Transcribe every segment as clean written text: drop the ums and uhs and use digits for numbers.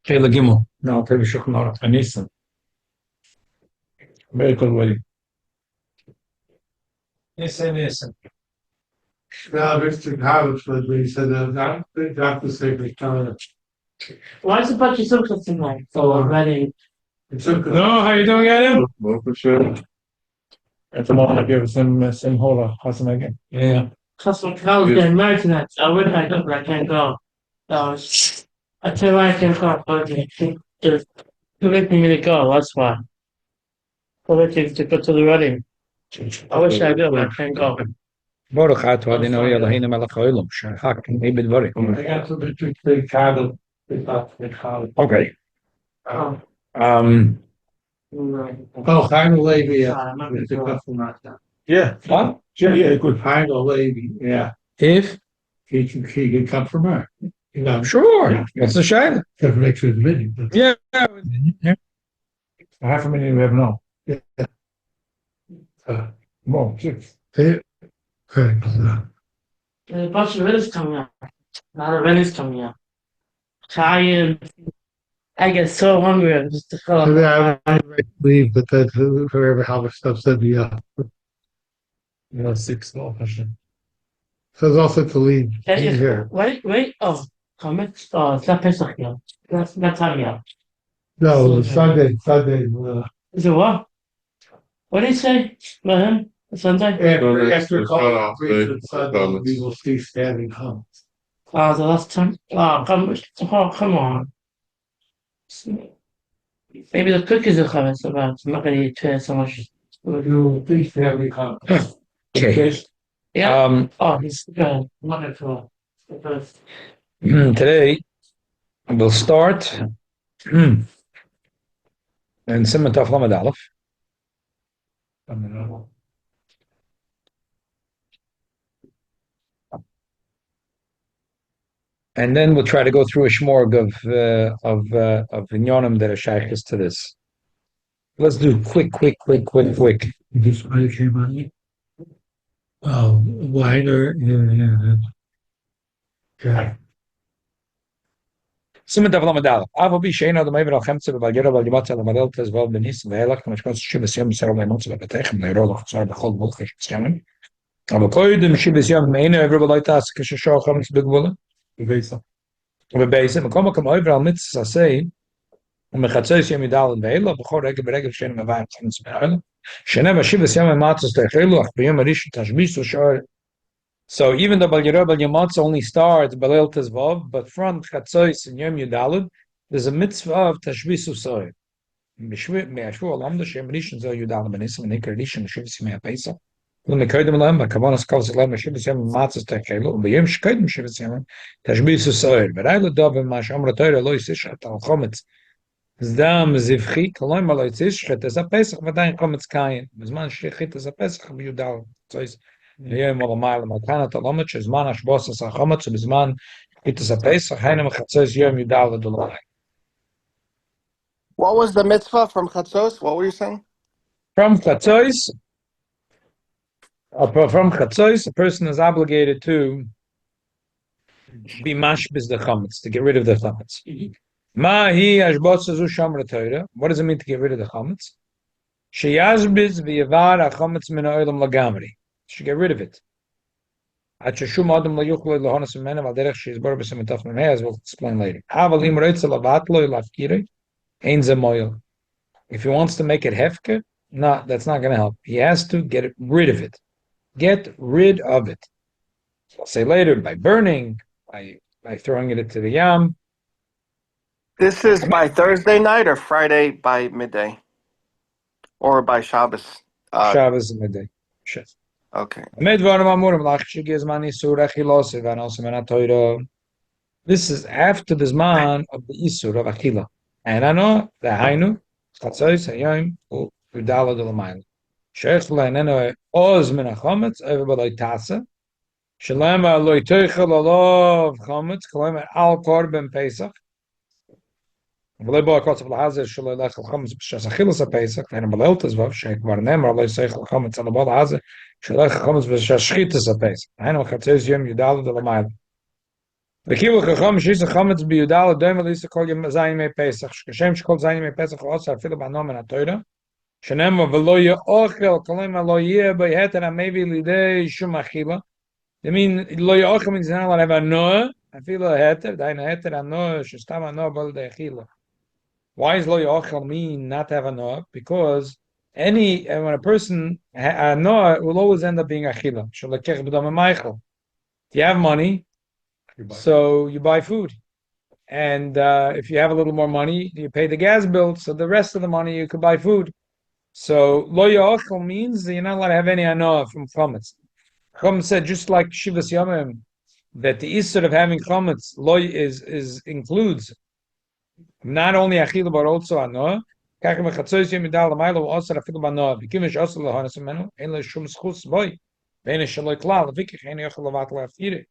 Kayla Gimel. No, Kayla Shuknar Anisan. Very good wedding. Nisan. No, Mr. Halachos, but we said that not the same as Canada. Why is a bunch of circles in there? So already. No, how you doing, Adam? Well, for sure. At the moment, I give some hola. How's it again? Yeah. Custom cows getting married tonight. So I would like to, but I can't go. So I tell you why I can't go. But they're permitting me to go. That's why. Permitting to go to the wedding. I wish I did, but I can't go. Baruch Atu Adonai Eloheinu melech haolam, shechak b'dvarim. I got some big cattle. Okay. Oh, Um. Oh, Heino Levy, yeah. It's a couple. Yeah. What? Yeah, good Heino Levy, yeah. If He can come from her. You know, sure, that's the shayla. that makes it many. Yeah. Half a million we have no. More. Six. Okay. there's a bunch of events coming up. A lot of events coming up. Italian. I get so hungry. I'm just to So then I leave, but then whoever how much stuff said me up. No, six small question. So there's also to leave here. Wait. Oh, Chometz. Oh, it's not Pesach yet. That's time yet. No, Sunday. Is it what? What did he say about him? Sunday? After call, Sunday, we will see standing home. Oh, the last time. Oh, come on. Maybe the cookies are coming, so bad. I'm not gonna eat so much. You will see standing home. Okay. Yeah. Oh, he's good. Wonderful. Today we'll start in Siman Taf Lamed Aleph. And then we'll try to go through a shmorg of inyonim that are shaykhs to this. Let's do quick. This one came on. Oh, wider. Yeah. Okay. Siman Taf Lamed Aleph. Avo bi sheina the meiver al chemtze b'valgera b'algimatze l'madel tezval b'nis v'elach k'mashkos shivas yom b'ser l'emotze b'betechem l'irolach tzar b'chol mulchish b'syamin. Aber koidem shivas yom meina everybody tas k'shashor chametz b'gvula. ובעצם מקום כמוהב על מצווה עשה ומחצה יום ידל ואלה בכל רגע שאין מביים חמץ באלה שנה בשיבס יום המצווה תחילו אך ביום הראשון תשביסו שואל. So even though Balgera Balyamatz only starts Balel Tezvav, but from Chatzos and Yom Yudalid, there's a mitzvah of Tashbisu Soy. Me'ashvu Alam Shem Rishon Zo Yudalid Benisam and Iker Rishon Shivas Yom HaPesach. When the Kodim Alam, Kavanas Kavas Alam Shivas Yom Matzos Techelu, and B'Yom Shkodim Shivas Yom Tashbisu Soy. But I look up in Mash Amra Torah Lo Yisishat Al Chometz. Zdam Zivchi Koloi Malo Yisishat as a Pesach, but I Chometz Kayin. Bizman Shechit as a Pesach Yudalid. So it's יום על המעלה מתנת הלומד שזמן השבוס החומץ ובזמן חיתס הפסח היינו מחצות יום י"ד דולאי. What was the mitzvah from Chatzos? What were you saying? From Chatzos, a person is obligated to be mashbis the chametz, to get rid of the chametz. Mahi ashbos zu shamra Torah. What does it mean to get rid of the chametz? Sheyazbiz v'yavar hachametz min ha'olam lagamri. Should get rid of it. As we'll explain later. If he wants to make it hefker, no, that's not going to help. He has to get rid of it. Get rid of it. So I'll say later by burning, by throwing it into the yam. This is by Thursday night or Friday by midday? Or by Shabbos? Shabbos midday. Okay. This is after the Zman of the Isur of Achila. And I know the Hainu, Chatzos, Hayom, Udala de Lamayla. Sheikh Laineno Oz min Chometz, everybody Tasa. Shalema Loi Teichel Olov Chometz, Kalema Al Korben Pesach. ולבוא הקוצב לעזר שלא ילך לחומץ בשביל אכילס הפסח, ואין בלילתס ואף שכבר נאמר לא יסייך לחומץ על הבוא לעזר שלא ילך לחומץ בשביל שחיתס הפסח. היינו מחצי יום י"ד למעלה. וכאילו חכם שיש חמץ בי"ד דומה לישראל כל יום זין ימי פסח, כשם שכל זין ימי פסח הוא עושה אפילו בענו מן התורה, שנאמר ולא יאכל, כלומר לא יהיה בהתר המביא לידי שום אכילה. I mean, לא יאכל means not allowed to have הנאה, אפילו ההתר, דהיינו ההתר הנאה, שסתם הנאה בא לידי אכילה. Why does lo yachal mean not to have a noah? Because when a person a noah will always end up being achila. If you have money, so you buy food, and if you have a little more money, you pay the gas bill. So the rest of the money you could buy food. So lo yachal means that you're not allowed to have any anoah from chometz. Chometz said just like Shivas Yomim that the issur of having chometz lo is includes not only achila but also anoah. Kach mechatzois yom yidal l'maylo also afilu banoah. B'kimish also lehonas menu ein le shum schus boy. Ve'ene shaloi klal levikich ein yochel levat le'afire.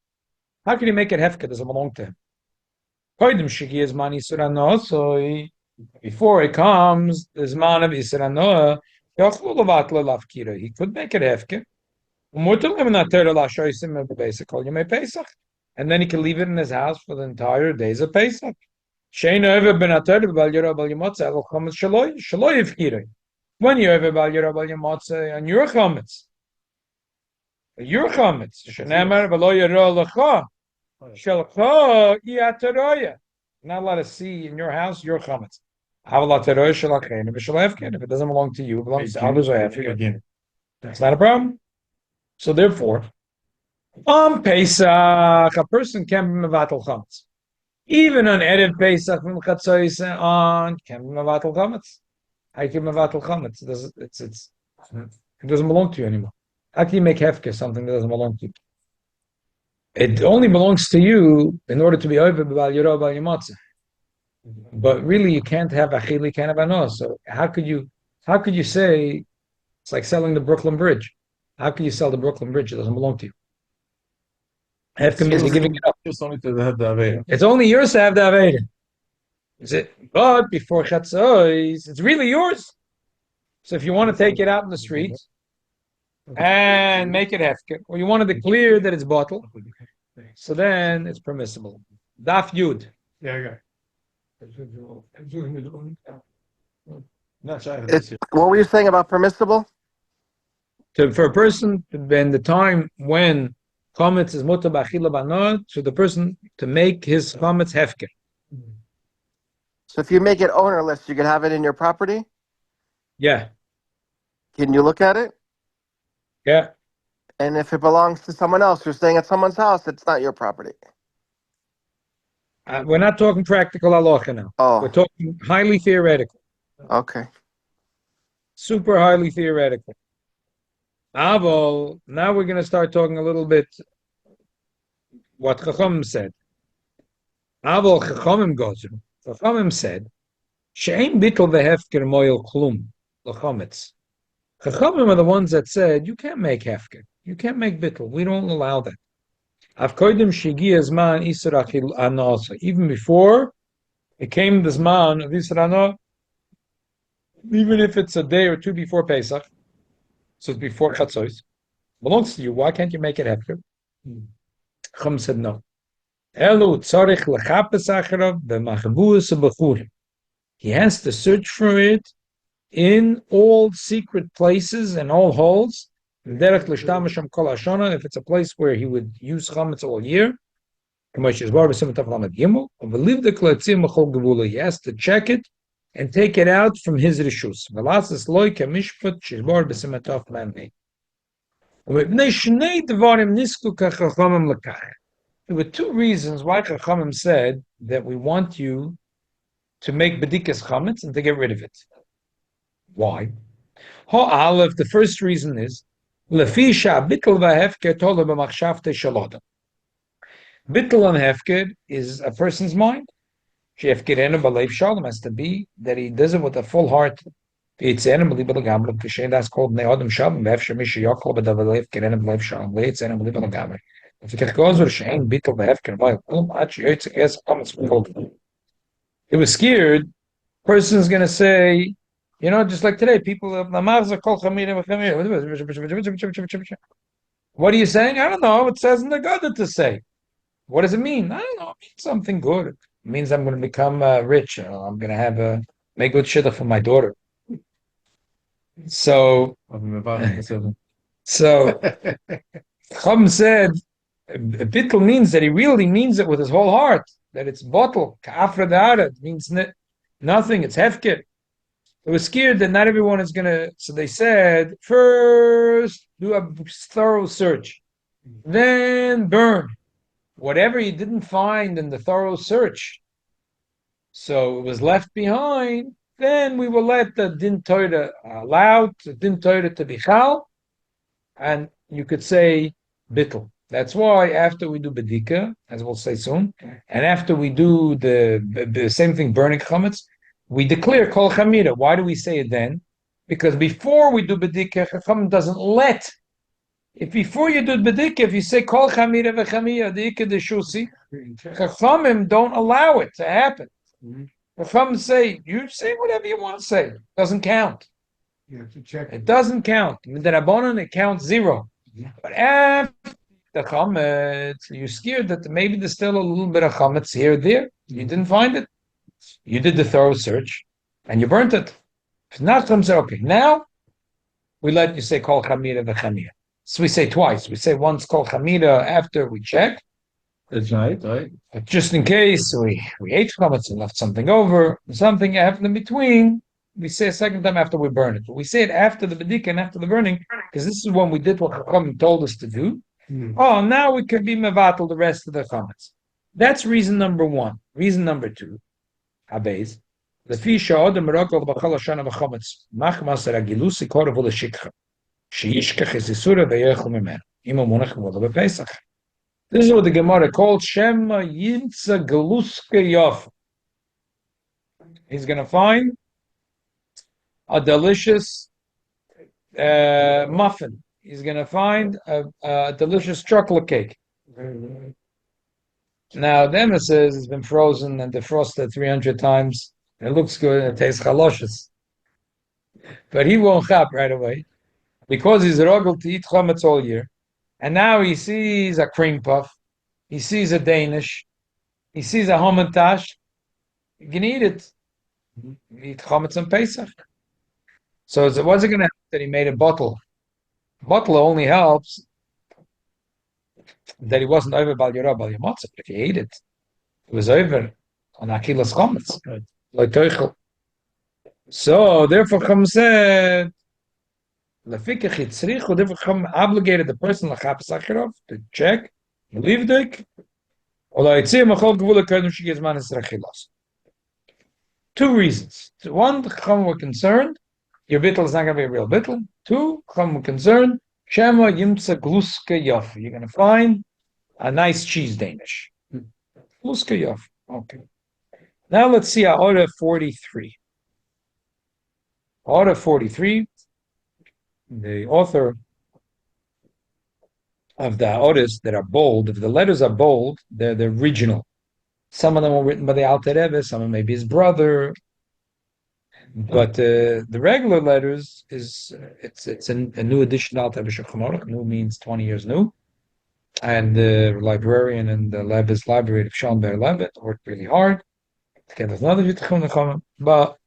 How can you make it hefka? Does it belong to him? Koidim shigi is man yisur anoah. So before it comes, this man of yisur anoah yochel levat le'afire. He could make it hefka. And then he can leave it in his house for the entire days of Pesach. When you ever bal yira bal yamotze on your chometz, shenemar v'lo yira lecha shelcha iateroya. Not allowed to see in your house your chometz. If it doesn't belong to you, it belongs to others or after. That's not a problem. So therefore, on Pesach, a person can be mevatel chametz. Even on Erev Pesach from Chatzois on can be mevatel chametz. I can mevatel chametz. It doesn't belong to you anymore. How can you make hefker something that doesn't belong to you? It only belongs to you in order to be over b'al yiro b'al yimotze. But really, you can't have achili, can't have anos. So how could you say it's like selling the Brooklyn Bridge? How can you sell the Brooklyn Bridge? It doesn't belong to you. Hefker means you're giving it up. Just only to have the Aveda. It's only yours to have the Aveda. Is it? But before Chatzois, it's really yours. So if you want to take it out in the streets and make it hefker, or you want to declare that it's bottled, so then it's permissible. Daf Yud. Yeah, Not shy of this year. What were you saying about permissible? For a person, in the time when chometz is mutar b'achila b'anoah, to the person to make his chometz hefker. So if you make it ownerless, you can have it in your property? Yeah, Can you look at it? yeah. And if it belongs to someone else, you're staying at someone's house, it's not your property. We're not talking practical halacha now. We're Oh, talking highly theoretical, okay. super highly theoretical. Aval, now we're going to start talking a little bit what Chachamim said. Aval Chachamim gozu. Chachamim said, "She'ein bittul vehefker moil klum l'chometz." Chachamim are the ones that said you can't make hefker, you can't make bittul. We don't allow that. Av koidim shigi zman isur achil anosa. Even before it came the zman of isur anoah, even if it's a day or two before Pesach, so it's before Chatzois, belongs to you. Why can't you make it hefker? Chachamim said no. Elu tzarich lechapes acharav b'machbuas b'churim. He has to search for it in all secret places and all holes. If it's a place where he would use chametz all year, he has to check it and take it out from his rishus. There were two reasons why Chachamim said that we want you to make Bedeikas Chometz and to get rid of it. Why? Aleph, the first reason is Bittul and Hefker is a person's mind. Has to be that he does it with a full heart. That's called Ne'odem Shalom. It was scared. Person's going to say, just like today, people. What are you saying? I don't know. It says in the Gadol to say. What does it mean? I don't know. It means something good. It means I'm going to become rich. I'm going to have make good shidduch for my daughter. So, so Chum said, bittul means that he really means it with his whole heart. That it's bottle, ka'afra da'ara. It means nothing. It's hefker. They were scared that not everyone is going to. So they said, first do a thorough search, then burn whatever you didn't find in the thorough search. So it was left behind. Then we will let the din Torah allowed, the din Torah to be chal, and you could say bittul. That's why after we do bedika, as we'll say soon, and after we do the same thing, burning chometz, we declare kol chamira. Why do we say it then? Because before we do bedika, chacham doesn't let. If before you do bedika, if you say kol chamira v'chamira deika deshusi, chachamim don't allow it to happen. Chacham say you say whatever you want to say. It doesn't count. You have to check. It doesn't count. In the Rabbanon, it counts 0. But after the chometz, you're scared that maybe there's still a little bit of chometz here or there. You didn't find it. You did the thorough search, and you burnt it. If not, Chum said, okay, now we let you say kol chamira v'chamira. So we say twice. We say once kol chamira after we check. That's right. But just in case we ate chometz and left something over, something happened in between, we say a second time after we burn it. But we say it after the bedika and after the burning, because this is when we did what Chacham told us to do. Oh, now we can be mevatel the rest of the chometz. That's reason number 1. Reason number 2, Habez. לפי שהאודם מרוקל בכל השנה בחומץ, מחמס הרגילות סיכורו ולשכחה, שישכח את איסורו ויאכל ממנו, אם הוא מונח כבודו בפסח. This is what the Gemara called Shema Yimtza Galuska Yof. He's going to find a delicious muffin. He's going to find a delicious chocolate cake. Now, the Emma says it's been frozen and defrosted 300 times. It looks good and it tastes halachos. But he won't chop right away because he's rogel to eat chometz all year. And now he sees a cream puff. He sees a Danish. He sees a hamantash. You can eat it. Eat chometz and Pesach. So it wasn't going to happen that he made a bottle. Bottle only helps that he wasn't over bal yorah bal yomotza. But if he ate it, it was over on akilas chometz. Like teuchel. So therefore, Chum said, Lefikach yitzrich, therefore Chum obligated the person lachapes achirov to check, livdik, or la'itzir machol gvula kedem shigizman esrachilas. 2 reasons. 1, the Chum were concerned, your bittul is not going to be a real bittul. 2, Chum were concerned, Shema yimtza gluska yof. You're going to find a nice cheese Danish. Gluska yof. Okay. Now let's see order 43. Order 43, the author of the orders that are bold, if the letters are bold, they're the original. Some of them were written by the Alter Rebbe, some of them maybe his brother. But the regular letters it's a new edition of Alter Rebbe Shulchan Aruch. New means 20 years new. And the librarian in the Rebbe's library of Schoenberg Rebbe worked really hard to get another Yitzchak Nechama, but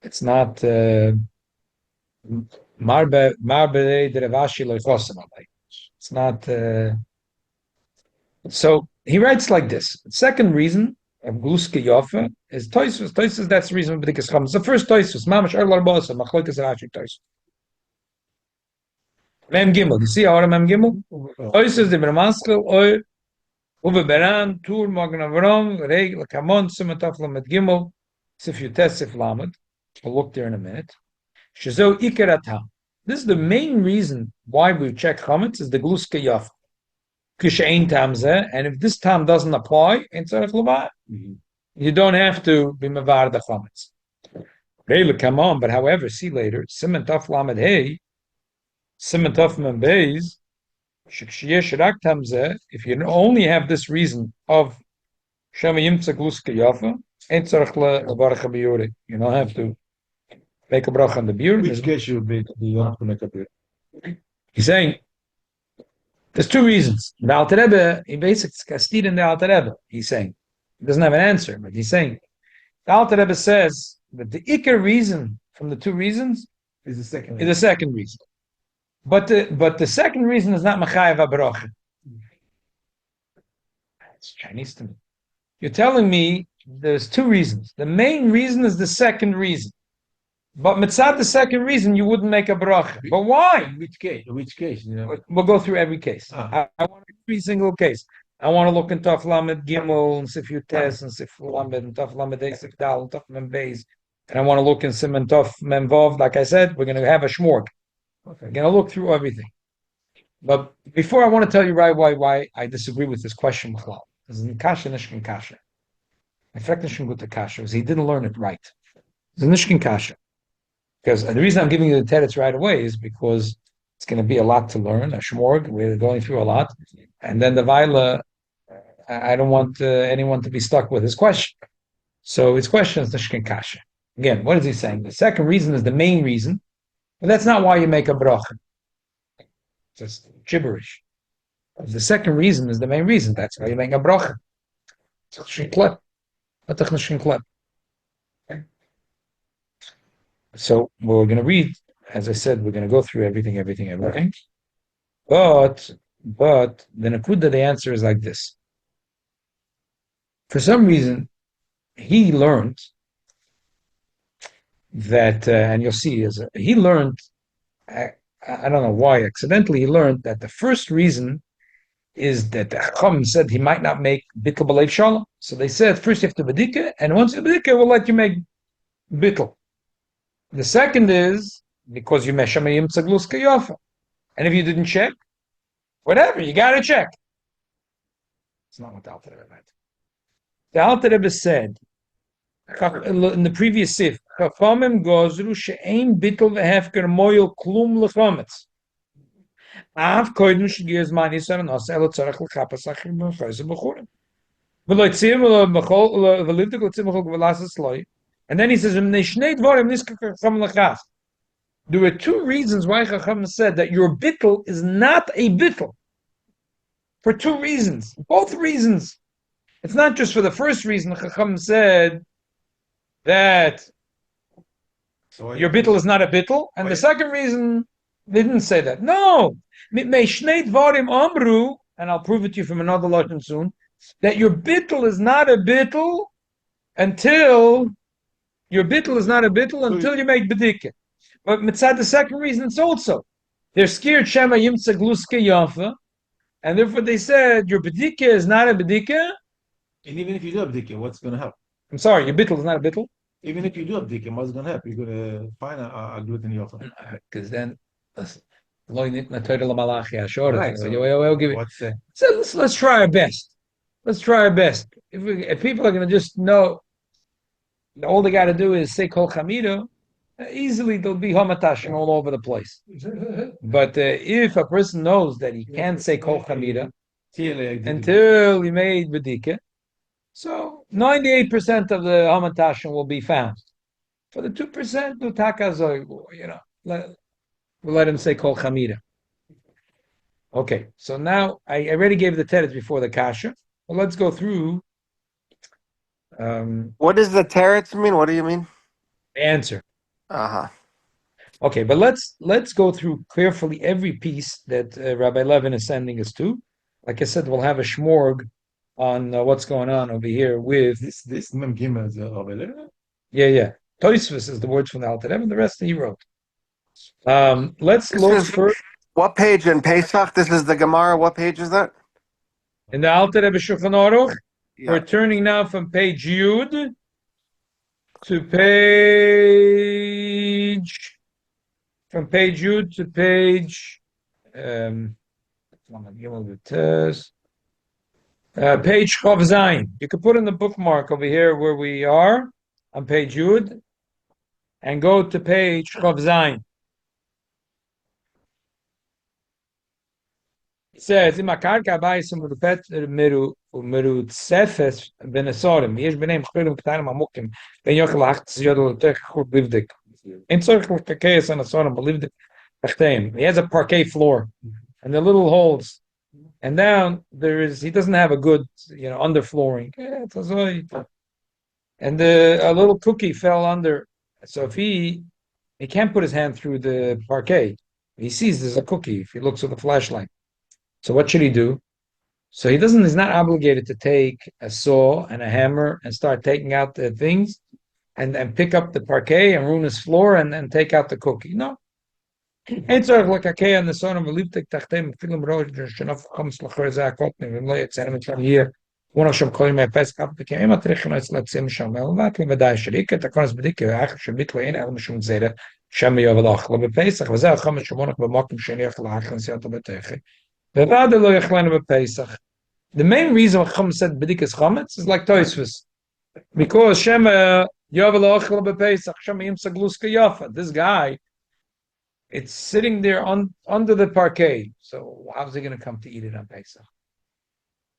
it's not it's not so he writes like this. The second reason of Gluska Yofa is Toisus. Toisus, that's the reason of Bedeikas Chometz. The first Toisus, Mamash Erlar Bosa, Machlokas Rashi Toisus. Mem Gimel, you see how Mem Gimel? Toisus de Bermanskel, Oy, Uwe Beran, Tur, Magen Avram, Regel, Kamon, Simataf Lamed Gimel, Sif Yutesif Lamed. I'll look there in a minute. Shazo Ikeratam. This is the main reason why we check Chometz is the Gluska Yofa. And if this time doesn't apply, you don't have to be mevar the chometz. Really, come on, but however, see later, Siman Taf Lamed Hey, Siman Taf Mem Beis, if you only have this reason of Shema Yimtza Gluska Yafa, you don't have to make a bracha on the beard. Which case you would be you want to make a beer? He's saying There's two reasons. The Alter Rebbe, he basically steed in the Alter Rebbe. He's saying he doesn't have an answer, but he's saying the Alter Rebbe says that the ikar reason from the two reasons Is the second. is the second reason. But the second reason is not Machayev HaBaracha. It's Chinese to me. You're telling me there's two reasons. The main reason is the second reason. But mitzad the second reason, you wouldn't make a bracha. But why? In which case? Which case? You know? We'll go through every case. Ah. I want every single case. I want to look in Taf Lamed Gimel and Sif Yutes and Sif Lamed and Taf Lamed Sif Dal and Taf Mem Beis. And I want to look in Siman Taf Mem Vav. Like I said, we're going to have a shmorg. Okay. We're going to look through everything. But before I want to tell you right why I disagree with this question, Machlal. This is Kasha Nishkin Kasha. In fact, Nishkin Gutta Kasha is he didn't learn it right. It's a Nishkin Kasha. Because the reason I'm giving you the teretz right away is because it's going to be a lot to learn, a shmorg. We're going through a lot. And then the Vaila, I don't want anyone to be stuck with his question. So his question is Nishkin Kasha. Again, what is he saying? The second reason is the main reason, but that's not why you make a bracha. Just gibberish. The second reason is the main reason. That's why you make a bracha. So we're going to read, as I said, we're going to go through everything. But the nakuda, the answer is like this. For some reason, he learned that, and you'll see, he learned, I don't know why, accidentally he learned that the first reason is that the Chacham said he might not make bittul b'leiv shalom. So they said, first you have to bedika, and once you bedika, we'll let you make bittul. The second is because you meshamayim tzaglus kayofa. And if you didn't check, whatever, you got to check. It's not what the Alter Rebbe meant. The Alter Rebbe said in the previous sif, Chachamim gozru she'ein bittul v'hefker moyel klum l'chometz. Av koydem sh'gir zman yisar nos elo tzarech l'chapas achim b'chayze b'churim. V'lo yitzir v'livdik l'tzir v'chol v'lasas loy. And then he says, there were two reasons why Chacham said that your bittul is not a bittul. For two reasons. Both reasons. It's not just for the first reason Chacham said that your bittul is not a bittul. And the second reason, they didn't say that. No. And I'll prove it to you from another lesson soon, that your bittul is not a bittul until you make bedikah. But mitzad the second reason, it's also they're scared shema yimtza gluska yafa, and therefore they said your bedikah is not a bedikah. And even if you do a bdika, what's going to happen? I'm sorry, your bittul is not a bittul. Even if you do a bdika, what's going to happen? You're going to find a gluten yofa. Because then, listen, right, What's that? so let's try our best. Let's try our best. If people are going to just know. All they got to do is say kol chamira. Easily, there'll be hamatashim all over the place. But if a person knows that he can't say kol chamira until he made bedika, so 98% of the hamatashim will be found. For the 2%, we'll let him say kol chamira. Okay, so now I already gave the teretz before the kasha. Well, let's go through. What does the teretz mean? What do you mean? Answer. Uh-huh. Okay, but let's go through carefully every piece that Rabbi Levin is sending us to. Like I said, we'll have a shmorg on what's going on over here with this Mem Gimel is available. Yeah. Tosfos is the words from the Alter Rebbe, and the rest he wrote. Let's look first. What page in Pesach? This is the Gemara. What page is that? In the Alter Rebbe Shulchan Aruch. Yeah. We're turning now from page Yud to page page Chav Zayin. You can put in the bookmark over here where we are on page Yud and go to page Chav Zayin. It says, "Im akarka ba'isum merut sefes benesorim yesh benem chayrim k'tanim amukim ben yochel hachtzis yodel tech chut livdik in tzorich l'kakeis and asorim b'livdik tachteim." He has a parquet floor, and the little holes and down he doesn't have a good, underflooring. And a little cookie fell under. So if he can't put his hand through the parquet, he sees there's a cookie if he looks with a flashlight. So what should he do? So he's not obligated to take a saw and a hammer and start taking out the things and pick up the parquet and ruin his floor and then take out the cookie. No. אין צורך לקעקע נסון ולבדוק תחתיהם אפילו מראש שנוף חומץ לחור זה הקוטנים והם לא יצאנו מכאן hier הוא נחשב קוראים מהפסק אף בכם אם התריכים לא יצלצים משם ולבד לוודאי שריקה תקונס בדיקה אחר שביטלו אין אלא משום זרע שם יובל אוכלו בפסח וזה החומץ שמונח במוקם שני יאכל האחר נסיעות הבטחה ובעד לא יאכלנו בפסח. The main reason why Chometz said Bedeikas Chometz is like Tosfos, because Shema Yovel Ochel BePesach Shema Yimsa Gluska Yafa. This guy, it's sitting there under the parquet. So how's he going to come to eat it on Pesach?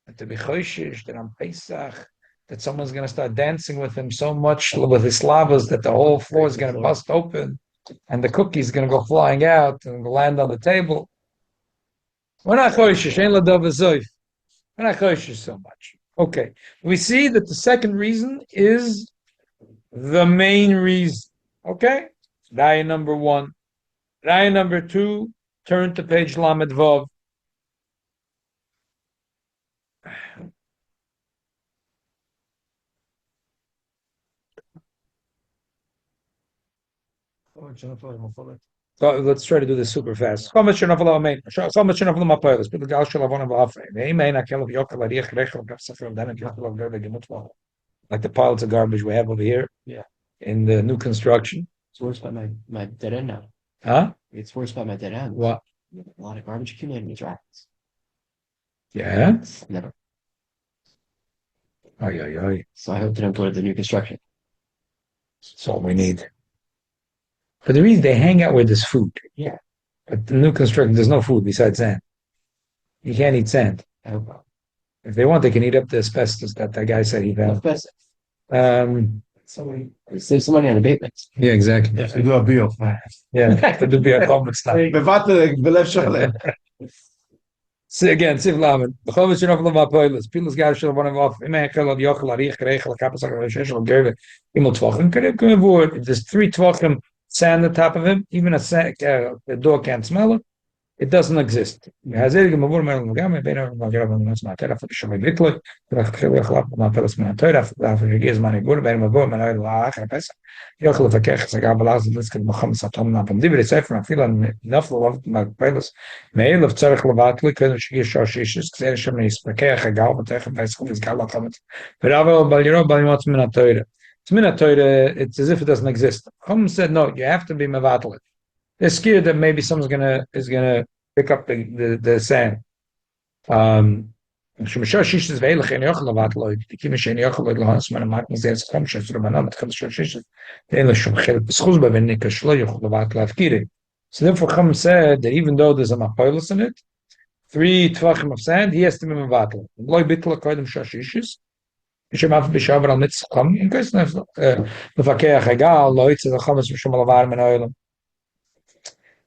And to be choishish that on Pesach that someone's going to start dancing with him so much with his slavas that the whole floor is going to bust open and the cookie's going to go flying out and land on the table. We're not choishish. Ain't ladov azoif. We're not choishish so much. Okay, we see that the second reason is the main reason. Okay, Raya number 1. Raya number 2, turn to page Lamed Vav. So let's try to do this super fast. Like the piles of garbage we have over here in the new construction. It's worse by my dead end now. Huh? It's worse by my dead end. What? A lot of garbage accumulating in tracks. Yeah? Never. Oy. So I hope to employ the new construction. That's all we need. For the reason they hang out where there's food. Yeah. But the new construction, there's no food besides sand. You can't eat sand. I hope not. If they want, they can eat up the asbestos that guy said he found. Somebody save some money on abatements. Yeah, exactly. Yes, we do a bill. Yeah, to do be a Chometz stuff. Bevatel belev shachle. See again, Siv Lamed. The Chometz should offer my poilus. Pilas gar shall one of off. Imechel od yochel arich regel kapasach reshesh al gerve. Imel tvachim can avoid. If there's 3 tvachim sand on top of him, even the dog can't smell it. It doesn't exist. It doesn't exist. It's as if it doesn't exist. Chum said, no, you have to be mevatel. They're scared that maybe someone's gonna pick up the sand. So therefore Chum said that even though there's a mapoilus in it, 3 tvachim of sand, he has to be mevatel.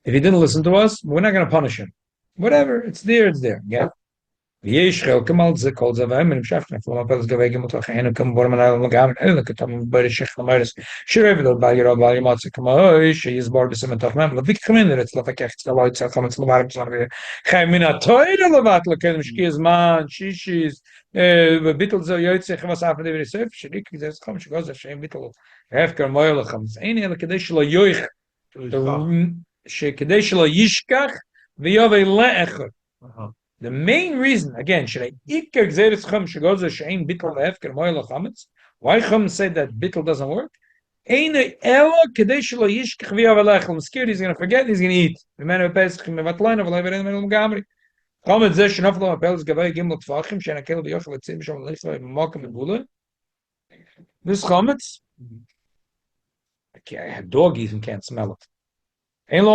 If he didn't listen to us, we're not going to punish him. Whatever, it's there. Yeah. The main reason, again, why Chum said that bittul doesn't work? I'm scared he's going to forget, he's going to eat. This Chometz, a dog even can't smell it. Second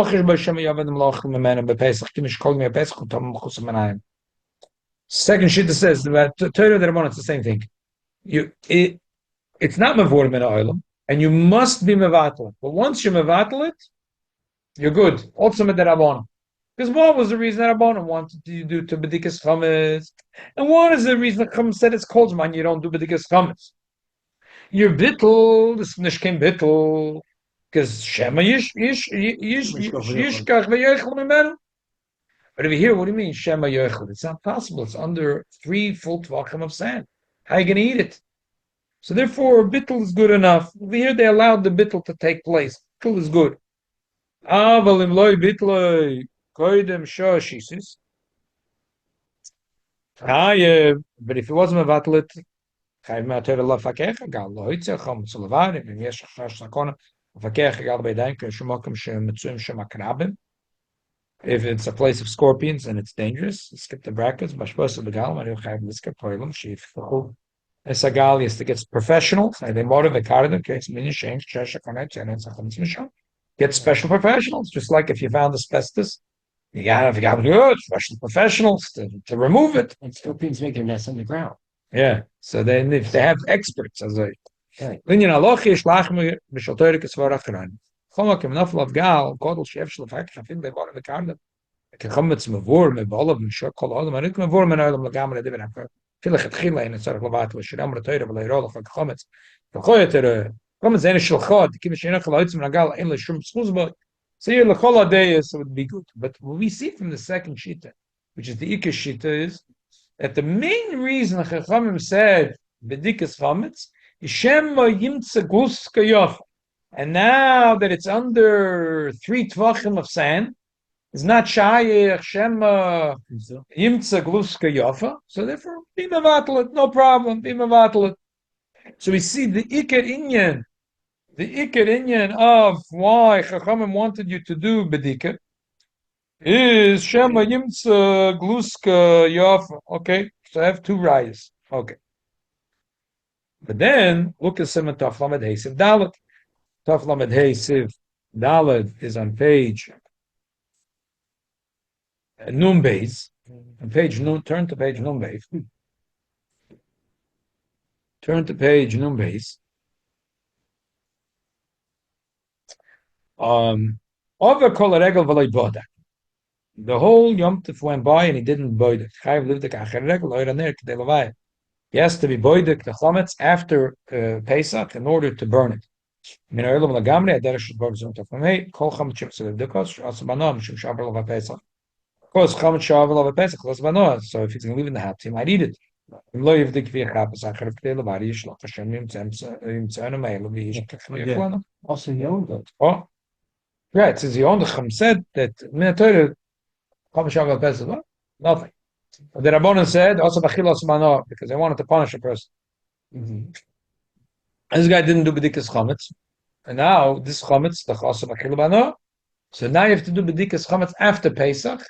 shit that says the Torah that it's the same thing. It's not mavur min ha'olam, and you must be mevatel. But once you mevatel it, you're good. Also medarabon. Because what was the reason that Rabbanan wanted to do to Bedeikas Chometz? And what is the reason that Chometz said it's cold man, you don't do Bedeikas Chometz? Your bittul, this nishkim bittul, because Shema yishkach v'yechel mimenu. But over here, what do you mean Shema yechel? It's not possible. It's under 3 full tvachim of sand. How are you going to eat it? So therefore, bittul is good enough. Over here, they allowed the bittul to take place. Bittul is good. Aval im loy bitloi koidem shoshisis. But if it wasn't mevatel it, chayv me'ater la fakecha gal lo hitze chom tzulavar im yesh chash sakona fakecha gal beidayim k'shumokim shemetzuim shemakrabim. If it's a place of scorpions and it's dangerous, skip the brackets. Bashpos of the gal mariu chayv liska poilum shif. Esagal is to get professional. They motive a card case mini shanks chesha connect and it's a chum mishon. Get special professionals, just like if you found asbestos, you got good special professionals to remove it. And scorpions make their nests on the ground. Yeah. So then if they have experts, as a then you know, Chomakim nafel of gal, kodel shef shlefak chafin bevar the card. Chometz mevor mebolav mishor kol adam arik mevor men adam lagamre de ben akar. Filach tchila in tzarich lavat l'shiram retoyre v'leirol of chometz. V'choyeter chometz zene shlchod kim shena chaloitz menagal ein l'shum schuzba. So here l'chol adeyes would be good. But what we see from the second shita, which is the ikar shita, is that the main reason Chachamim said Bedeikas Chometz is Shema Yimtza Gluska Yofa. And now that it's under 3 tvachim of sand, it's not Shayach Shema Yimtza Gluska Yofa. So therefore, be mevatel it, no problem, be mevatel it. So we see the ikar inyan of why Chachamim wanted you to do Bedika is Shema Yimtza Gluska Yofa. Okay, so I have 2 rayas. Okay. But then, look at Simon Taf Lamed Hey Siv Dalet. Taf Lamed Hey Siv Dalet is on page Nun Beis. On page Nun, turn to page Nun Beis. Turn to page Nun Beis. Over Kol Regel V'Loi Bodak. The whole Yom Tov went by and he didn't boid it. Chayav lived the Kacher Regel Oira Ner K'dei Levai. He has to be boidek the chometz after Pesach in order to burn it. Min ha'olam lagamri adar shebor zunta from hey kol chometz shemtzel bedeikas asabanoah mishum shavar lava Pesach. Of course, chometz shavar lava Pesach asabanoah. So if he's going to leave in the house, he might eat it. Im lo yivdik v'yachap acharev k'dei levari yishlach Hashem yimtzenu me'elu v'yishkach v'yachlanu. Also, he owned it. Oh, yeah. It says he owned the Chum said that min ha'torah chometz shavar lava Pesach. Nothing. The Rabbanan said also b'chilas mano because they wanted to punish a person. Mm-hmm. This guy didn't do b'dikas chometz, and now this chometz the also b'chilas mano. So now you have to do b'dikas chometz after Pesach,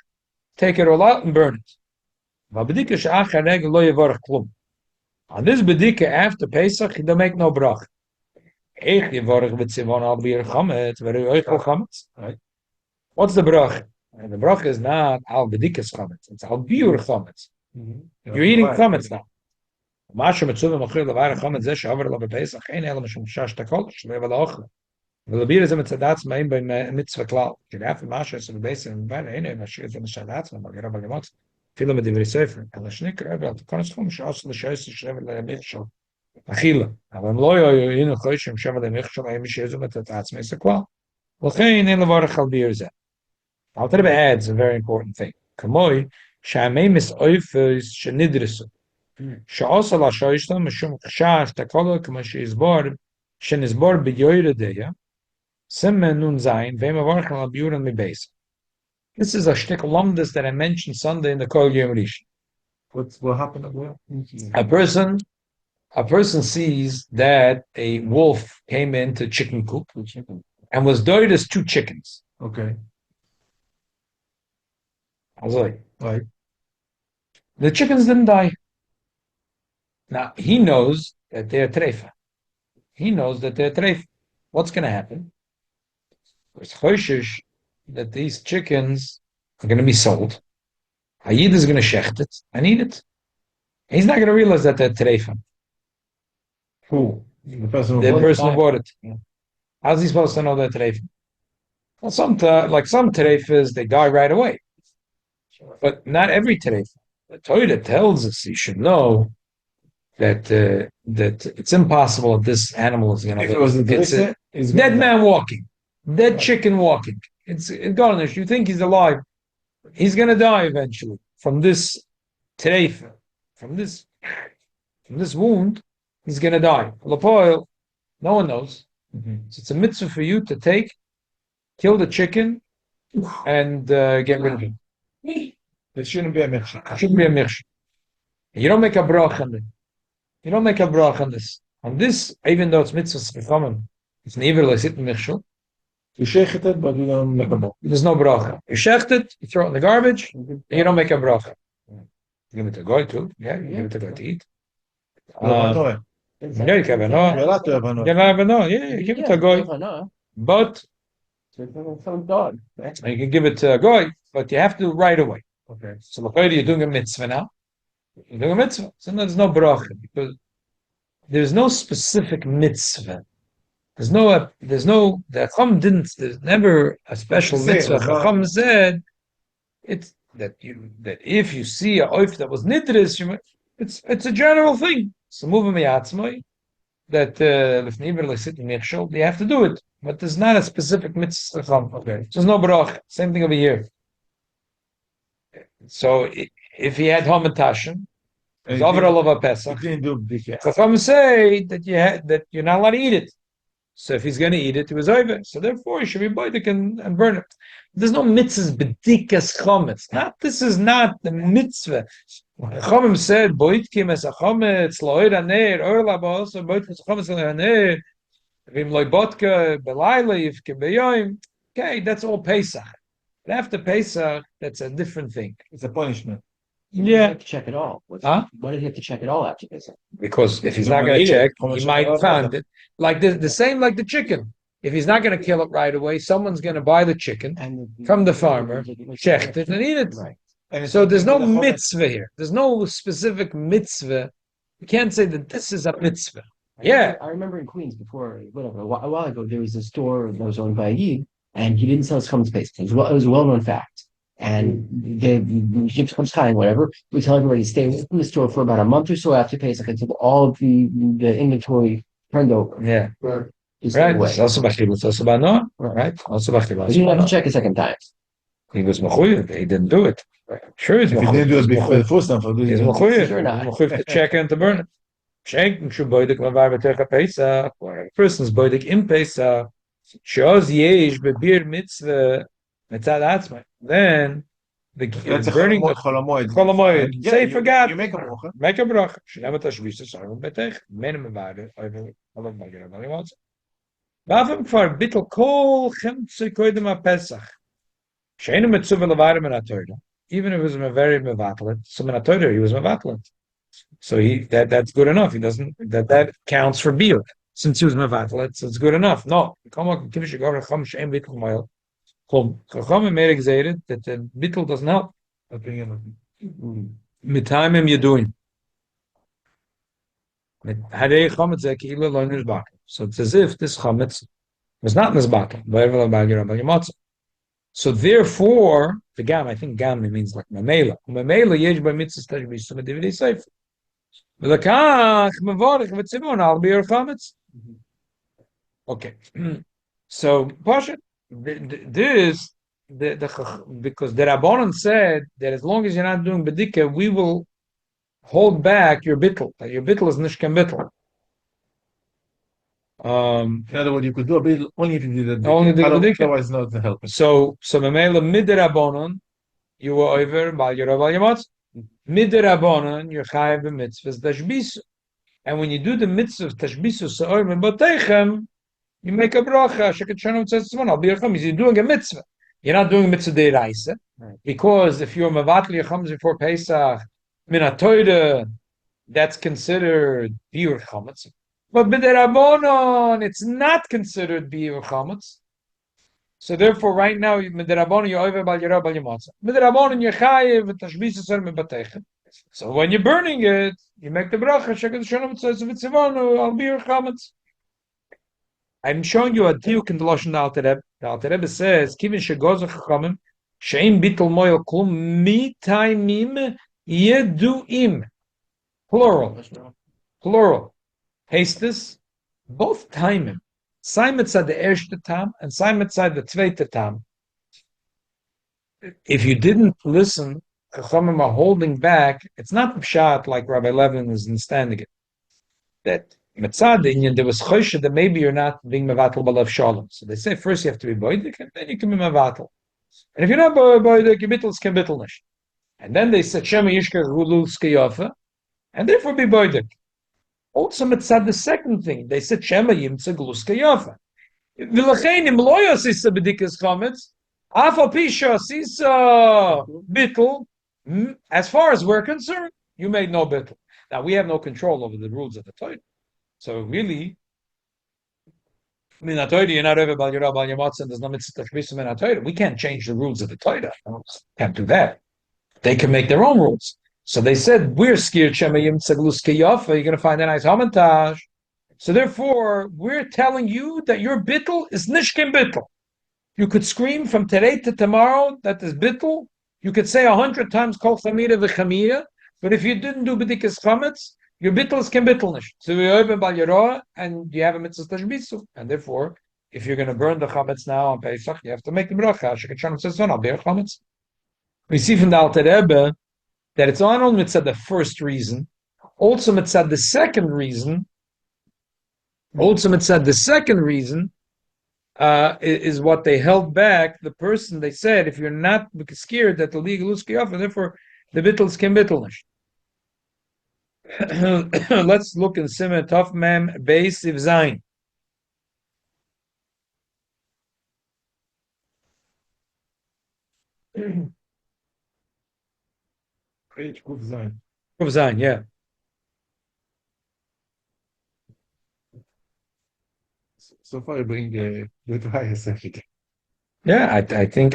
take it all out and burn it. But b'dikas she'achar regel lo yevorach klum. On this b'dika after Pesach, he don't make no brach. Eich yevorach b'tzivon al b'yer chometz v'rei oichel chometz. Right? What's the brach? And the bracha is not al bedikas chometz; it's al biur chometz. You're eating chometz now. Masha mitzvah machir levar chometz zesh over lo bepesach ein elam mishum shash takol shlev al ochel. Velabir is a mitzadatz ma'im by mitzvah klal. Giraf and Masha is a base and bad ein elam mashir is a mitzadatz ma'im by Rabbi Gemotz. Fila med divrei sefer. El shnik Rabbi al tikonis chum shas l'shayis shlev l'michshol. Achila. Avam lo yoyinu choyshim shlev l'michshol ein mishir is a mitzadatz ma'im klal. L'chein ein levarach al biur zeh. Al Rebbe adds a very important thing. Kamoi shamei misoifes shenidrisu. She'osal hashoyishlam mishum chashash takolo kama she'izbor shenizbor b'yoyre deya simen nun zayin ve'mavarch al biuran mibeis. This is a shtick lumdus that I mentioned Sunday in the Kol Yom Rishon. What happened? Well, A person sees that a wolf came into chicken coop and was doid as 2 chickens. okay. Right. The chickens didn't die. Now, he knows that they're treifa. What's going to happen? There's choishish that these chickens are going to be sold. Hayid is going to shecht it and eat it. He's not going to realize that they're treifa. Who? The person The who person who bought it. How's he supposed to know they're treifa? Well, some treifas, they die right away. But not every terefa. The Torah tells us you should know that that it's impossible that this animal is going to If it was a It's a terefa, it's dead gonna man walking, dead Right. chicken walking. It's garnish. You think he's alive. He's going to die eventually from this terefa, from this wound. He's going to die. Lapoil, no one knows. Mhm. So it's a mitzvah for you to kill the chicken, and get rid of him. It shouldn't be a mixture. It shouldn't be a mirsh. You don't make a brach on it. You don't make a brach on this. On this, even though it's mitzvah chachamim, it's never like sitting mirshul. You shake it, but we don't make a ball. There's no bracha. You shecht it, you throw it in the garbage, and you don't make a bracha. You give it to a guy too. Yeah, you give it to a guy to eat. Yeah, you can have a no. You're allowed to have a no. You can have a no. Yeah, you give it to a guy. But Some dog. you can give it to a guy, but you have to right away. Okay. So look, you're doing a mitzvah now. You're doing a mitzvah. So there's no bracha because there's no specific mitzvah. There's no, the Chacham didn't, there's never a special mitzvah. Chacham said, it's that if you see a oif that was nidris, it's a general thing. So move miyatzmai, that, you have to do it. But there's not a specific mitzvah. Okay. There's no barach. Same thing over here. So if he had Hamantashen, it's overall of a Pesach. You didn't do big. Chacham say that you're not allowed to eat it. So if he's going to eat it, it was over. So therefore, he should be boidik and burn it. There's no mitzvahs Bedeikas Chometz. This is not the mitzvah. Chachamim said boitkim es a Chometz lo'ir haner orla ba'osa boitkim es a Chometz lo'ir haner v'im lo'i botka belayla yivke beyoim. Okay, that's all Pesach. But after Pesach, that's a different thing. It's a punishment. You have to check it all. Huh? Why did he have to check it all after this? Because if he's He's not not going to gonna eat check, it. How much he might of find it. Like the same like the chicken. If he's not going to kill it right away, someone's going to buy the chicken And from the farmer, check it, and eat it. Right. And So there's no the Chometz. mitzvah here. There's no specific mitzvah. You can't say that this is a mitzvah. Yeah. I remember in Queens before, whatever, a while ago, there was a store that was owned by a Yid, and he didn't sell his Chometz paste. It was a well-known fact. And the Egypt comes time, whatever. We tell everybody to stay in the store for about a month or so after Pesach until all of the inventory turned over. Yeah. Right. You stay Right. away. It's also Bachil. It's also Banoah. Right. Also Bachil. But you didn't have to check a second time. He was mechuyev. He didn't do it. Sure, he's If you didn't do it before the first time, for He's doing it. mechuyev. Sure not. He's mechuyev to check and to burn it. Schenken shu boidik mavar b'techa Pesach. Or a person's boidik in Pesach. Sheoz yesh bebir mitzvah mitzad atzmai. Then the That's a burning Cholamoid. Cholamoid. Yeah, Say forgot. You make a bracha. Make a bracha. Shnei tashbisa sarvim betech. Menem mevade. Over bagir avalimotz. Vavim kvar bittel kol chemtze koidem ha-Pesach. Sheinu mitzuva levarim in ha-Torah. Even if it was a very mevatlet, so in ha-Torah he was mevatlet. So that's good enough. He doesn't that counts for biur. Since he was mevatlet, so it's good enough. No, Chacham made exated that the bittul doesn't help. Mitamim you're so it's as if this chametz was not nizbakel. So therefore, the gam, I think gam means like mamela. Mamela yesh by mitzvahs tashbis some dividend safe. V'lakach mevorich v'tzimon al biur chametz. Okay, so Pasha, this because the Rabbanon said that as long as you're not doing bedika, we will hold back your bittul. Your bittul is nishkan bittul. In other words, you could do a bit only if you did it. Only the bedika. Otherwise, not helping. So memela mid Rabbanon, you were over by your Rabbanon. Mid Rabbanon, you're chayav b'mitzvahs tashbisu, and when you do the mitzvah tashbisu sa'or b'batechem, you make a bracha. I'll be your chametz. You're doing a mitzvah. You're not doing a mitzvah deiraisa, because if you're mevatli your chametz before Pesach min ha-Torah, that's considered biur chametz. But b'derabonon, it's not considered biur chametz. So therefore, right now, b'derabonon you're over bal yirah bal yamotza. B'derabonon you're chayiv v'tashbisa ser mebatechem. So when you're burning it, you make the bracha. Sheket shalom tzos v'tzivonu al biur chametz. I'm showing you a diuk in the Lashon Alter Rebbe. The Alter Rebbe says, "Kivin shegozer chachamim Shein bitul moil klum mi taimim yeduim. Plural. Hastes, both timing. Simon said the erste tam and Simon said the zweite tam. If you didn't listen, Chachamim are holding back. It's not pshat like Rabbi Levin is understanding it. That Mitzad Inyan, there was choshe that maybe you're not being mevatel b'lev shalom. So they say first you have to be boidik and then you can be mevatel. And if you're not boidik, your bittel can bittel nish. And then they said Shema Yishka Rulu Skiyofa, and therefore be boidik. Also Mitzad the second thing, they said Shema Yimtza Gluska Yofa. V'lachein im lo yosisa Bedeikas Chometz, afal pisha sisa bittel. As far as we're concerned, you made no bittel. Now we have no control over the rules of the Torah. So really, in the Torah, you're not over Bal Yerah, Bal Yamatz, and there's no mitzvah tashbisum in the Torah. We can't change the rules of the Torah. Can't do that. They can make their own rules. So they said, we're scared Shema Yimtza Gluska Yofa, you're going to find a nice hamantaj. So therefore, we're telling you that your bittul is nishkin bittul. You could scream from today to tomorrow that is bittul. You could say 100 times kol chamira v'chamira, but if you didn't do Bedeikas Chometz, your bittul is ken bittul nish. So you open bal yeroah and you have a mitzvah tashbisu, and therefore, if you're going to burn the chametz now on Pesach, you have to make the bracha. Shekachanam says, "No, I'll bear chametz." We see from the Alter Rebbe that it's not only mitzvah the first reason, also mitzvah the second reason. Also, it said the second reason is what they held back the person. They said if you're not scared that the legal is off, and therefore the bittles can bittelnish. Let's look in Simon Tov Mem Beis Siv Zayin. Page Kuf Zayin. Tov Zayin, yeah. So far, you bring the highest everything. Yeah, I think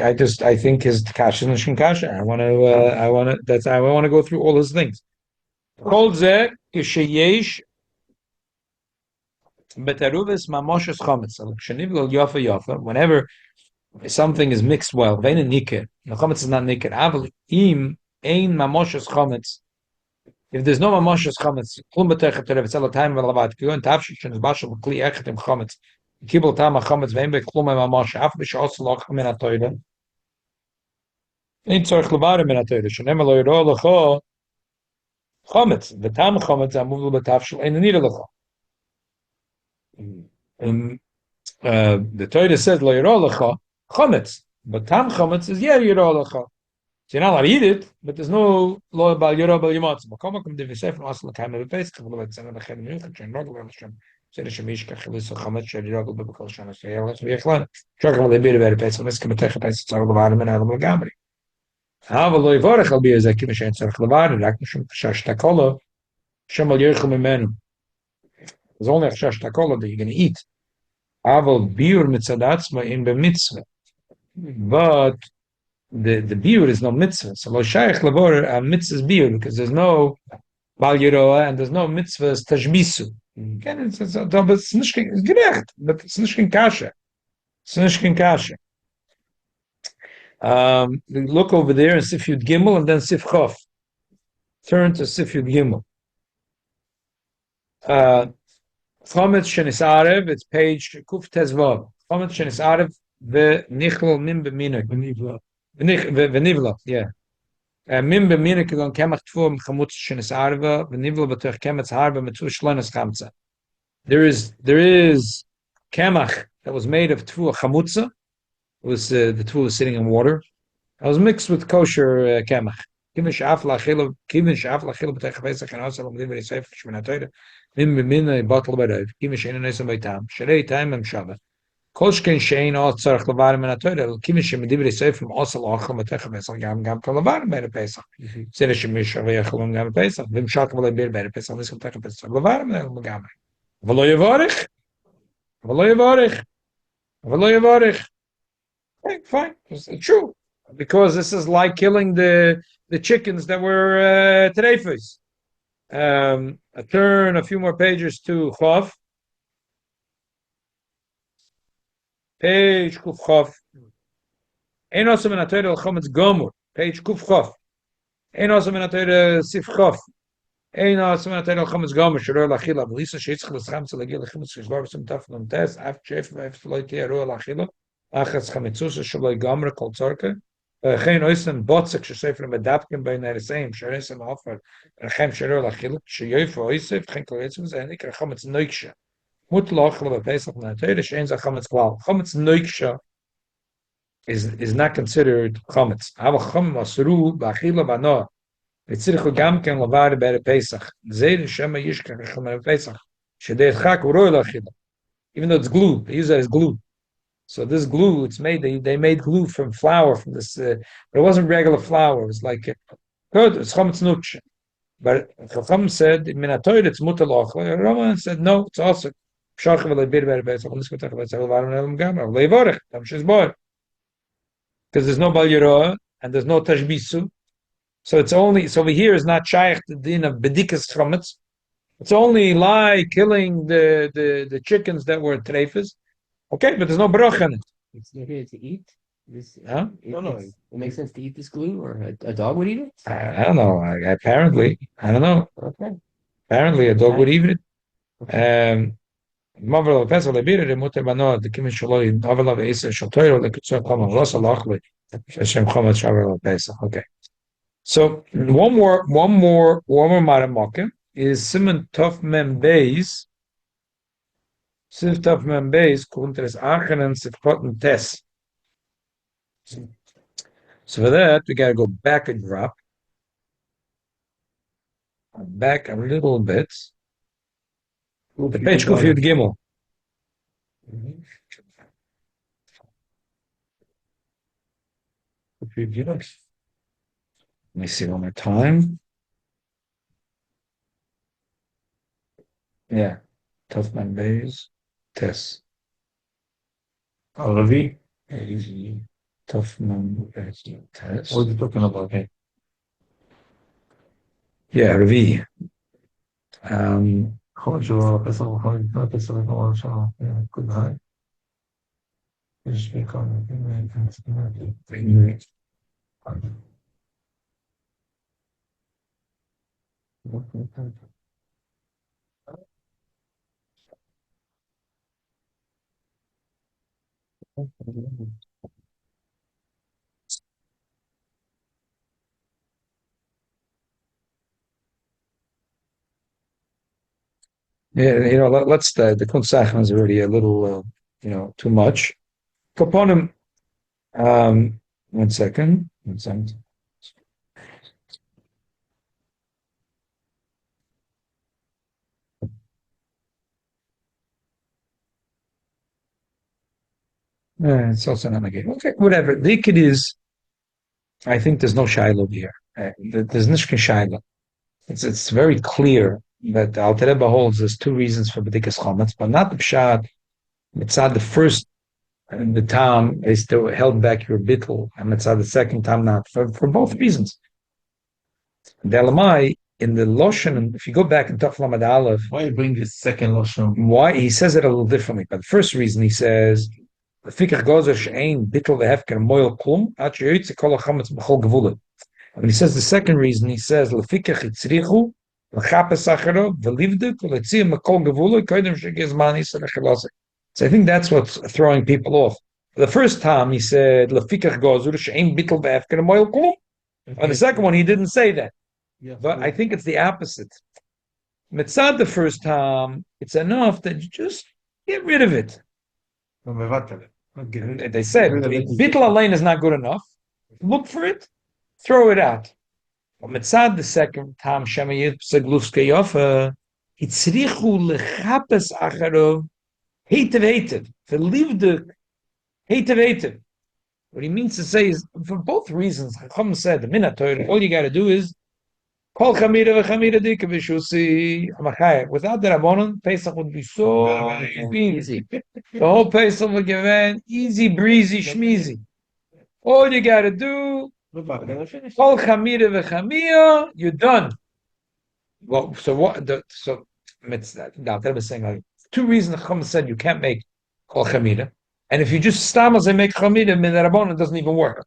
his kasha is kasha. I want to go through all his things. Kol ze kisheyesh betaruvis mamoshes chometz. Shenivlo yafa yafa. Whenever something is mixed well, vein nikir. The chometz is not nikir. Aval im ein mamoshes chometz. If there's no mamoshes chometz, klum betechet terev tzela time velavat kiyon tavshik shen zbashel kli echet im chometz. Kibel tam chometz vein beklum mamosh af b'shos loch min atoyde. Ein tzorich levarim min atoyde. Shenem lo yiro lecho chometz. The tam chometz amuvul betavshel ein nida lecho. The Torah says lo yiro lecho chometz, but tam chometz is yiro lecho. So you're not allowed to eat it, but there's no law about Yorah Bal Yomotz. But come on, the Sefer also the time of the Pesach. The Lord said, "I'm not going to change. Not going to change." Said the Shemish Kachelis or Chometz Shel Yorah Bal Bikol Shana. So yeah, let's be a clan. Try to be a Pesach. Let's come and take a Pesach. So the Varim and Adam Gamri. However, lo yivorach al bi ezek kim shein tzarich levarim. Rak mishum chashash takolo. Shemal yirchum imenu. There's only a chashash takolo that you're going to eat. Aval biur mitzadatzma in b'mitzvah. But the biur is no mitzvah. So lo shayach lavor a mitzvah's biur because there's no bal yeroah and there's no mitzvah's tashbisu. Again, it's nicht gerecht, but it's nicht kasha. It's nicht kasha. Look over there in Sifyud Gimel and then Sif Chof. Turn to Sifyud Gimel. Chometz shenis arev. It's page Kuf Tezvav. Chometz shenis arev v'nichlol min b'minik. V'nivla, yeah. Min b'minik is on kemach tfuah m'chamutz shenis arva v'nivla b'toch kemetz harba mitzu shlones chamtza. There is kemach that was made of tfuah chamutza. It was the tfuah was sitting in water. It was mixed with kosher kemach. Kivin she'af la'achilo b'tech Pesach and also l'mdiv sefer shmina Torah. Min b'min bottle b'rev. Kivin she'ena nesam b'tam. Sherei time am Shabbat. Kolshken shein all tzarich levarim in a Torah. Kivin she'mediv sefer also l'achol b'tech Pesach gam to levarim b'er Pesach. Zeh shemish avayacholom gam Pesach. V'im shak v'lei b'er Pesach. This b'tech Pesach levarim gam. V'lo yivarich. Okay, fine, it's true. Because this is like killing the chickens that were treifus. I turn a few more pages to Chof. Page Kuf Chof. Ein also min atoyre al chometz gomur, page kuf chof. Ein also min atoyre sif chof. Ein also min atoyre al chometz gomur, shiro lachila, belisa sheitzch l'scham tzalagi l'chimetz shizvar b'sim taf l'm tes, af chef v'ef tzloy tia ro lachila, achas chametzus shaloy gomur kol tzorke, geen oisen botzek shesefer medapken bei nereseim, sheresem offer, chem shiro lachila, sheyoyf oisef, geen koletzim zayn, ik chometz noiksha. Mut lachila b'pesach min atoyre, shein za chometz klal. Chometz noiksha is not considered chometz. Ava chom masru b'achila b'no. V'tzirchu gam ken lavare b'ere Pesach. Zeir shema yishka chomer Pesach. Shedei chak uroi l'achila. Even though it's glue, they use it as glue. So this glue, it's made. They made glue from flour from this, but it wasn't regular flour. It was like good. It's chometz nuksha. But Chacham said minatoid it's mutar l'achla. Rama said no, it's also pshach v'leibir b'ere Pesach. L'niskotach v'tzeh l'varon elam gamar leivorech tam shizboy. Because there's no Bal Yeroah and there's no Tashbisu. So it's only, so over here is not Shaykh the din of Bedeikas Chometz. It's only lie killing the chickens that were treifas. Okay, but there's no bracha in it. It's okay to eat this. Huh? No. It makes sense to eat this glue, or a dog would eat it. I don't know. Apparently, I don't know. Okay. Apparently, a dog would eat it. Mavel Pesach lebir the mutar bano the kimin shaloi avelav eser shaltoiro the kutzor kama rosa lachli Hashem chometz shavar Pesach. Okay. So one more maramokim is Simon Tov Mem Beis. Siv Tov Mem Beis kuntres achenen sifkoten tes. So for that we gotta go back a drop, back a little bit. The page Kufiyud Gimel. Let me see one more time. Yeah, Tough Man Bays, Tess. Ravi, Tough Man Bays, Tess. what are you talking about? Okay. Yeah, Ravi. خرج وقصة وخرج لا تسرق ولا شعر كل هاي ايش بيكون Yeah, let's the Kunsachman is already a little, too much. Kaponim. 1 second. 1 second. It's also not a game. Okay, whatever. The kid is. I think there's no shiloh here. There's nishkin shiloh. It's very clear that the Alter Rebbe holds there's 2 reasons for Bedeikas Chometz, but not the pshat. Mitzad the first, the time is still held back your bittul, and mitzad the second time not for both reasons. The Elamai in the Loshen, if you go back and talk Lamed Aleph, why you bring this second Lashon? why he says it a little differently. But the first reason he says, "Lefikach gozer she'ein bittul vehefker moil klum at sheyoytze kol hachametz b'chol gevulet." When he says the second reason, he says lefikach itzrichu l'chapes acharov v'livduk v'letziyah makol gevulet koydem shegezman yisrael chelosek. So I think that's what's throwing people off. The first time he said lefikach gozer she'ein bittul vehefker moil klum. On the second one, he didn't say that. Yeah. But I think it's the opposite. Mitzad the first time, it's enough that you just get rid of it. They said bittul alain is not good enough. Look for it, throw it out. But mitzad the second time, shemayit segluske yofa, itzrichu lechapes acharov heitev verliefde heitev. What he means to say is for both reasons. Chacham said the minat Torah. All you got to do is Kol chamira v'chamira dika v'shusi amachayim. Without the Rabbanon, Pesach would be so easy. The whole Pesach would give in easy, breezy, schmeezy. All you got to do, Kol chamira v'chamira, you're done. Well, so what? The Rebbe is saying like 2 reasons. Chacham said you can't make Kol chamira, And if you just stam as I make chamida midarabon, it doesn't even work.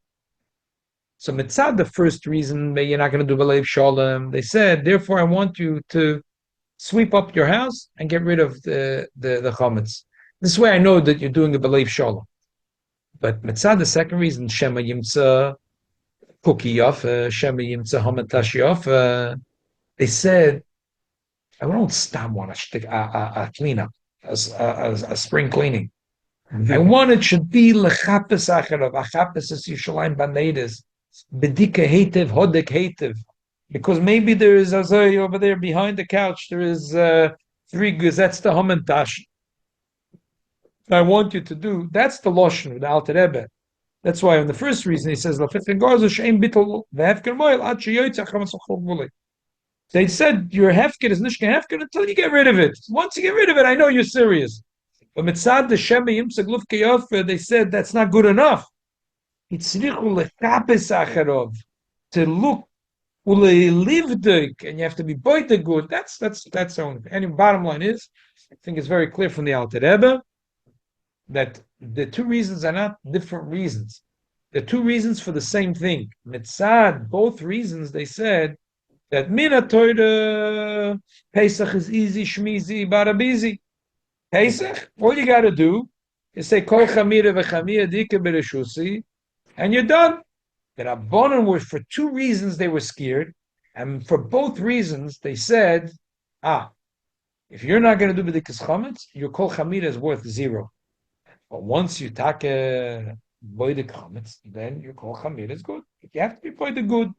So mitzad, the first reason you're not going to do belev shalom, they said, therefore I want you to sweep up your house and get rid of the chometz. This way I know that you're doing a belev shalom. But mitzad, the second reason, shema yimtza cookie off, shema yimtza hamatashi off. They said, I don't stam want a cleanup, a spring cleaning. I want it should be lechapes acharav, achapes es Yishalayim baneides, bedika heitev, hodek heitev. Because maybe there is Azay over there behind the couch, there is 3 gazettes to Hamantash. I want you to do, that's the Lashon with the Alter Rebbe. That's why in the first reason he says, they said your hefker is nishka hefker until you get rid of it. Once you get rid of it, I know you're serious. But mitzad the shema yimsa glufke yofer, they said that's not good enough. Itzrichu lechapes acharov, to look ulelivdik, and you have to be boite good. That's only. Anyway, bottom line is, I think it's very clear from the Alter Rebbe that the two reasons are not different reasons. The two reasons for the same thing. Mitzad, both reasons they said that Mina Torah Pesach is easy, shmizi, barabizi. Pesach, all you got to do is say Kol Chamira v'Chamira Dika B'Reshusi, and you're done. The Rabbanan were, for two reasons they were scared, and for both reasons they said, if you're not going to do Bedeikas Chometz, your Kol Chamira is worth 0. But once you take a boy the Chometz, then your Kol Chamira is good. You have to be boy the good.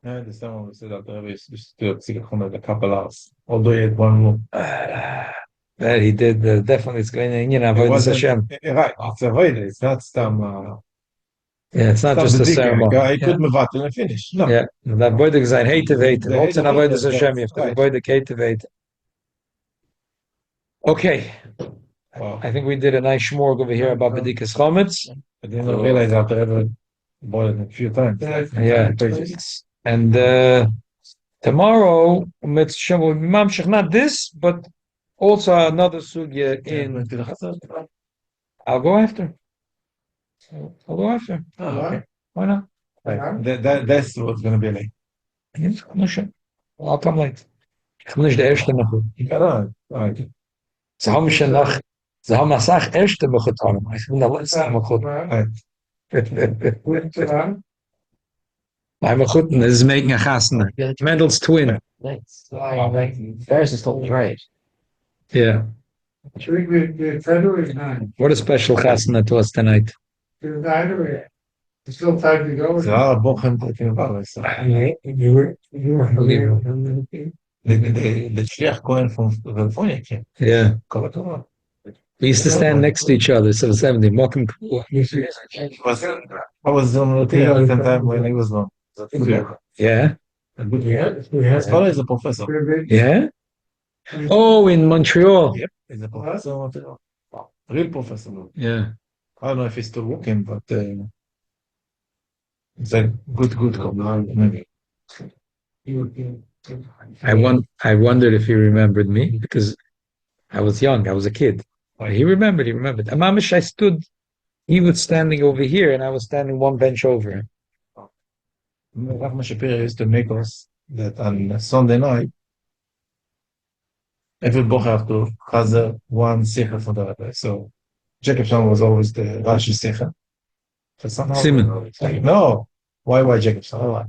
I understand when we said that Rebbe used to do a couple hours, although he had one room. That he did, definitely it's going to, Avodas Hashem. Right, it's avoid. It's not some. Yeah, it's not just a ceremony. I could move out and finish. No. Yeah, that boy the design, hate Also, avodas Hashem, you have to avoid the hate of hate. Okay. Wow. I think we did a nice shmorg over here about Bedeikas Chometz. I didn't realize that I ever boiled it a few times. Yeah. And tomorrow, we'll be mamshech not this, but also another sugya in. I'll go after. I'll go after. Oh, okay. Why not? Right. That's what's going to be late. Yes, well, I'll come late. Ich will nicht der Erste machen. Ja, right. Sie haben schon noch, sie haben eine Sache Erste machen. Ich bin der Letzte machen. I'm a chutn. This is making a chasna. Mendel's twin. Nice. Ferris is totally right. Yeah. Should we be February 9? What a special chasna to us tonight. There's still time to go. There are Bochum talking about it. You were The Shliach Cohen from California came. Yeah. Kol We used to stand next to each other, so 70. Mokum. I was on routine at the time when he was on. Yeah. His father is a professor. Yeah. Oh, in Montreal. Yep, he's a professor in Montreal. Real professor. Yeah. I don't know if he's still working, but it's a good couple. Maybe. I wondered if he remembered me because I was young. I was a kid. He remembered. Amamish, I stood. He was standing over here, and I was standing one bench over him. Rav Shapira used to make us that on Sunday night, every bocher have to chazer one sefer for the rabbi. So Jacob Shon was always the Rashi sefer. Simon. No, why Jacob Shon? Why?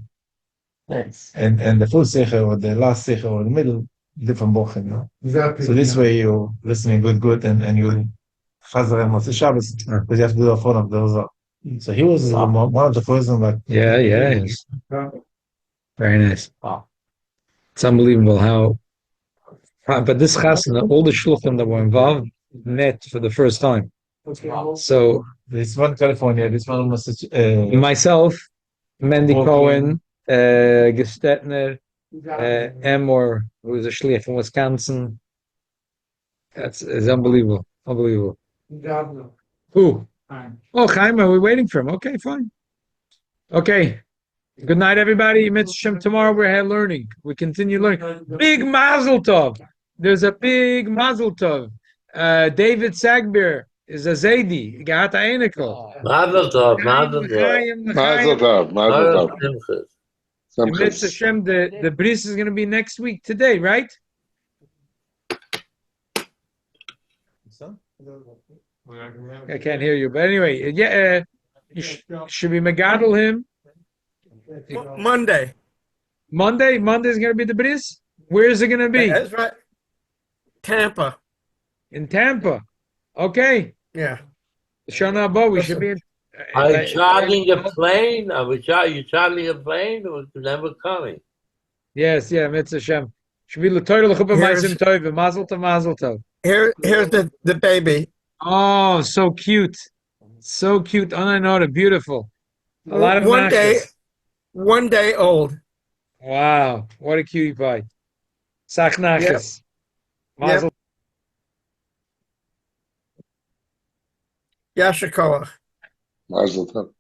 Nice. And the full sefer or the last sefer or the middle, different bocher, you know. Exactly. So this way you're listening good, and you chazer and Moshe Shabbos because you have to do the phone of those. So he was one of the first ones that. Yeah. Yes. Very nice. Wow. It's unbelievable how. But this chasna, all the shluchim that were involved met for the first time. So This one California, this one myself, Mendy Cohen, Gestetner, Emor, who was a shliach from Wisconsin. It's unbelievable. Who? Oh, Chaim, are we waiting for him? Okay, fine. Okay. Good night, everybody. Mitzvah tomorrow we're here learning. We continue learning. Big Mazel Tov. There's a big Mazel Tov. David Sagbir is a Zaidi. Gehat Einikel. Mazel tov, mazel tov. Mazel tov, mazel Mazel tov. simchas. And Mitzvah Simchas. Hashem, the bris is going to be next week today, right? I can't hear you, but anyway, yeah, you should be megadol him. Monday. Monday is going to be the bris. Where is it going to be? That's right. Tampa. In Tampa. Okay. Yeah. Shana Haba, we should be in. Are you charging a plane? You charging a plane or never coming? Yes, yeah, Mitzvah Hashem. Should be l'toyr l'chuppah Here's- ma'asim tov, mazel tov, mazel tov. Here's the baby. Oh, so cute. So cute. Oh, I know, beautiful. A lot of One day, nachas. 1 day old. Wow, what a cutie pie. Sach nachas. Mazel. Yashakoach. Mazel tov.